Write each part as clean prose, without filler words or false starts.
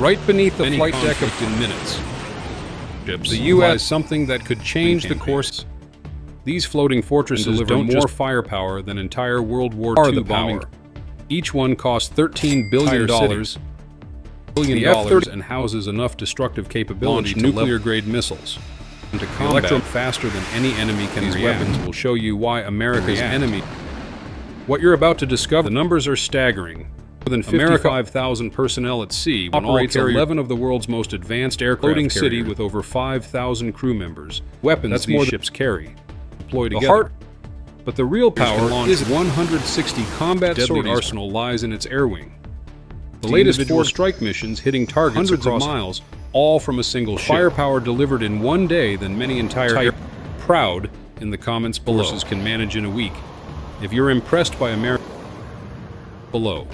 Right beneath the flight deck of in minutes. The U.S. something that could change the course. These floating fortresses deliver more firepower than entire World War II bombing. Each one costs $13 billion, and houses enough destructive capability to nuclear-grade missiles. And to combat faster than any enemy can react. These weapons will show you why America's enemy. What you're about to discover, the numbers are staggering. More than 55,000 personnel at sea, operates 11 of the world's most advanced aircraft floating city with over 5,000 crew members. Weapons these ships carry, deployed together. But the real power is 160 combat deadly arsenal lies in its air wing. The latest 4 strike missions hitting targets hundreds of miles, all from a single ship. Firepower delivered in one day than many entire proud in the comments below. Forces can manage in a week. If you're impressed by America below.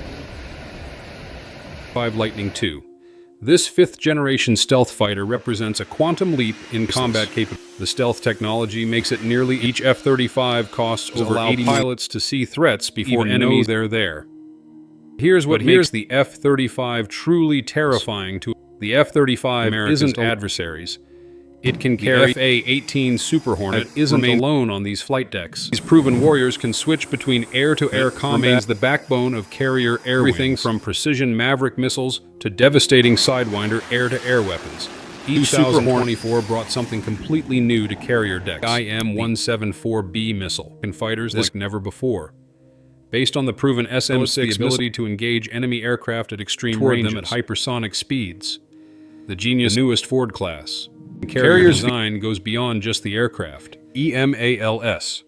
5 Lightning II. This 5th-generation stealth fighter represents a quantum leap in combat capability. The stealth technology makes it nearly each F-35 costs over 80 pilots to see threats before enemies they're there. Here's what makes the F-35 truly terrifying to the F-35 isn't adversaries. It can carry F-A-18 Super Hornet isn't alone on these flight decks. These proven warriors can switch between air-to-air combat. Remains the backbone of carrier air everything from precision Maverick missiles to devastating Sidewinder air-to-air weapons. Each Super Hornet brought something completely new to carrier decks. IM-174B missile and fighters like never before. Based on the proven SM-6 ability to engage enemy aircraft at extreme ranges at hypersonic speeds. The genius newest Ford class. Carrier design goes beyond just the aircraft. EMALS.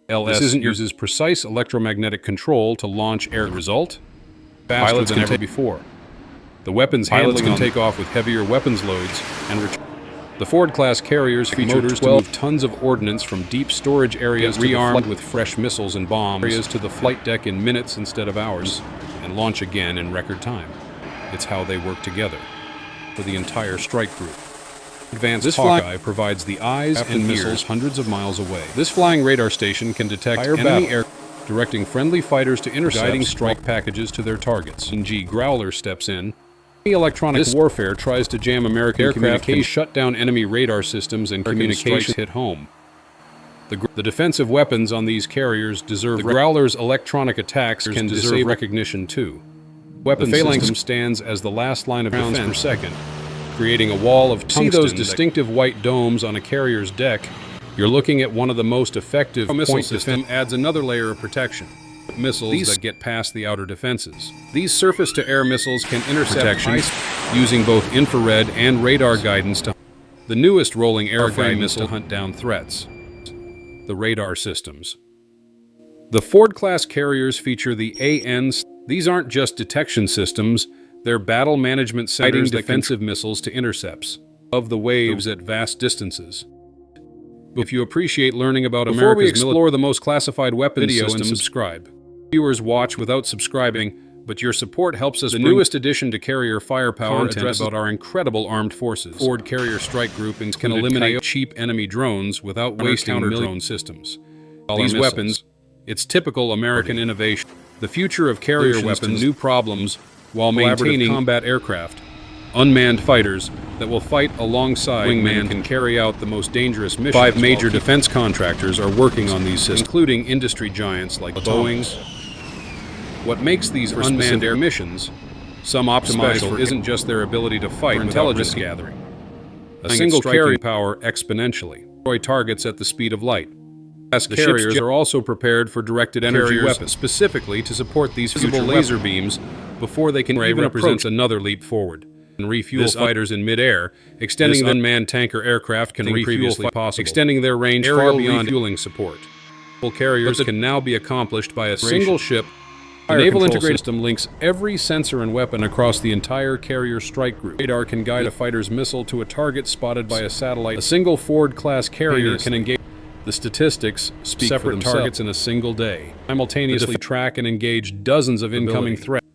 LS uses precise electromagnetic control to launch air result faster than ever before. The weapons handling can take off with heavier weapons loads and return. The Ford-class carriers feature motors to move tons of ordnance from deep storage areas rearmed with fresh missiles and bombs areas to the flight deck in minutes instead of hours, and launch again in record time. It's how they work together for the entire strike group. Advanced Hawkeye provides the eyes and missiles hundreds of miles away. This flying radar station can detect enemy air, directing friendly fighters to intercept guiding strike packages to their targets. G. Growler steps in. Electronic warfare tries to jam American aircraft, can shut down enemy radar systems and communications hit home. The defensive weapons on these carriers deserve. The Growler's electronic attacks can deserve recognition too. Weapon system stands as the last line of defense per second, creating a wall of tungsten. See those distinctive white domes on a carrier's deck? You're looking at one of the most effective missile system adds another layer of protection. Missiles that get past the outer defenses. These surface-to-air missiles can intercept using both infrared and radar guidance to the newest rolling air guidance to hunt down threats. The radar systems. The Ford-class carriers feature the ANs. These aren't just detection systems, they're battle management centers defensive missiles to intercepts of the waves at vast distances. If you appreciate learning about America's military, before we explore the most classified weapons systems, subscribe. Viewers watch without subscribing, but your support helps us. The newest addition to carrier firepower addresses about our incredible armed forces. Ford carrier strike groupings can eliminate cheap enemy drones without wasting drone systems. These weapons, it's typical American innovation. The future of carrier weapons, new problems, while maintaining combat aircraft, unmanned fighters that will fight alongside wingman can carry out the most dangerous missions. 5 major defense contractors are working on these systems, including industry giants like Boeing. What makes these unmanned air missions some optimized isn't just their ability to fight intelligence gathering. A single carry power exponentially. Destroy targets at the speed of light. The carriers are also prepared for directed energy weapons, specifically to support these visible laser beams before they can even represent another leap forward. And refuel fighters in mid-air, extending the unmanned tanker aircraft can refuel possible, extending their range far beyond refueling support. Carriers can now be accomplished by a single ship. The Naval integrated system links every sensor and weapon across the entire carrier strike group. Radar can guide a fighter's missile to a target spotted by a satellite. A single Ford-class carrier can engage. The statistics speak for themselves. Targets in a single day. Simultaneously track and engage dozens of incoming threats.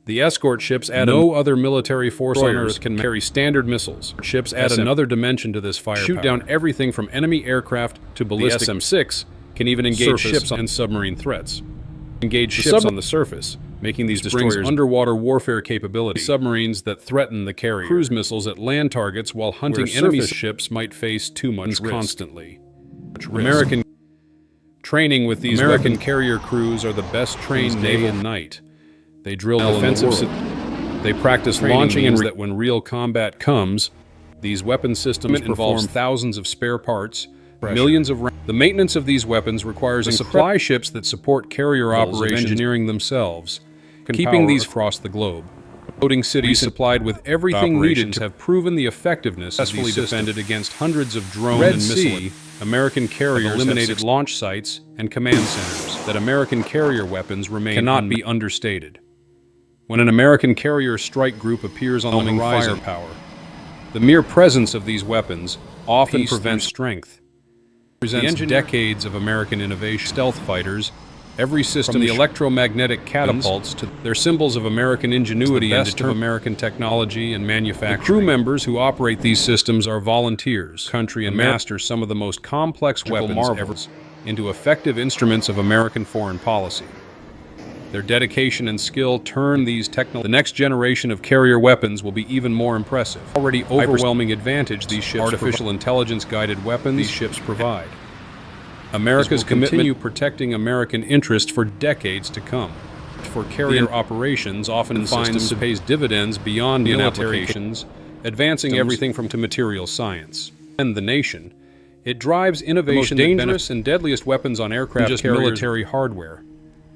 The escort ships add no other military force on Earth can carry standard missiles. Ships add another dimension to this firepower. Shoot down everything from enemy aircraft to ballistic. The SM-6 can even engage ships and submarine threats. engage ships on the surface, making these destroyers underwater warfare capability. Submarines that threaten the carrier. Cruise missiles at land targets while hunting enemy ships might face too much risk. Constantly. American training with these American carrier crews are the best trained day and night. They drill defensive. They practice launching and that when real combat comes, these weapon systems involve thousands of spare parts, millions of the maintenance of these weapons requires supply ships that support carrier operations, engineering themselves, keeping these across the globe. Floating cities supplied with everything needed to have proven the effectiveness successfully defended against hundreds of drone and missile. American carriers eliminated launch sites and command centers. That American carrier weapons remain cannot be understated. When an American carrier strike group appears on the horizon, firepower, the mere presence of these weapons often prevents strength. Presents decades of American innovation. Stealth fighters, every system from the electromagnetic catapults to their symbols of American ingenuity and of American technology and manufacturing. The crew members who operate these systems are volunteers, country and master some of the most complex weapons ever into effective instruments of American foreign policy. Their dedication and skill turn these the next generation of carrier weapons will be even more impressive. Already overwhelming advantage these ships artificial intelligence-guided weapons these ships provide. America's commitment to protecting American interest for decades to come. For carrier operations often finds pays dividends beyond military applications, advancing everything from to material science. And the nation, it drives innovation. The most dangerous and deadliest weapons on aircraft just military hardware.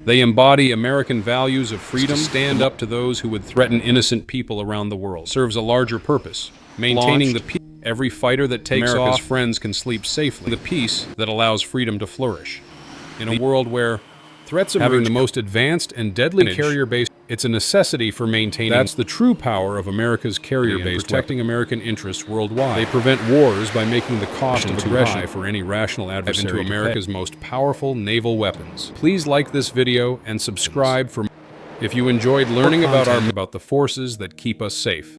They embody American values of freedom, stand up to those who would threaten innocent people around the world. Serves a larger purpose, maintaining the peace. Every fighter that takes America's friends can sleep safely. The peace that allows freedom to flourish. In a world where threats emerge, having the most advanced and deadly carrier base, it's a necessity for maintaining. That's the true power of America's carrier base, protecting American interests worldwide. They prevent wars by making the cost of aggression high for any rational adversary into America's most powerful naval weapons. Please like this video and subscribe for if you enjoyed learning about the forces that keep us safe.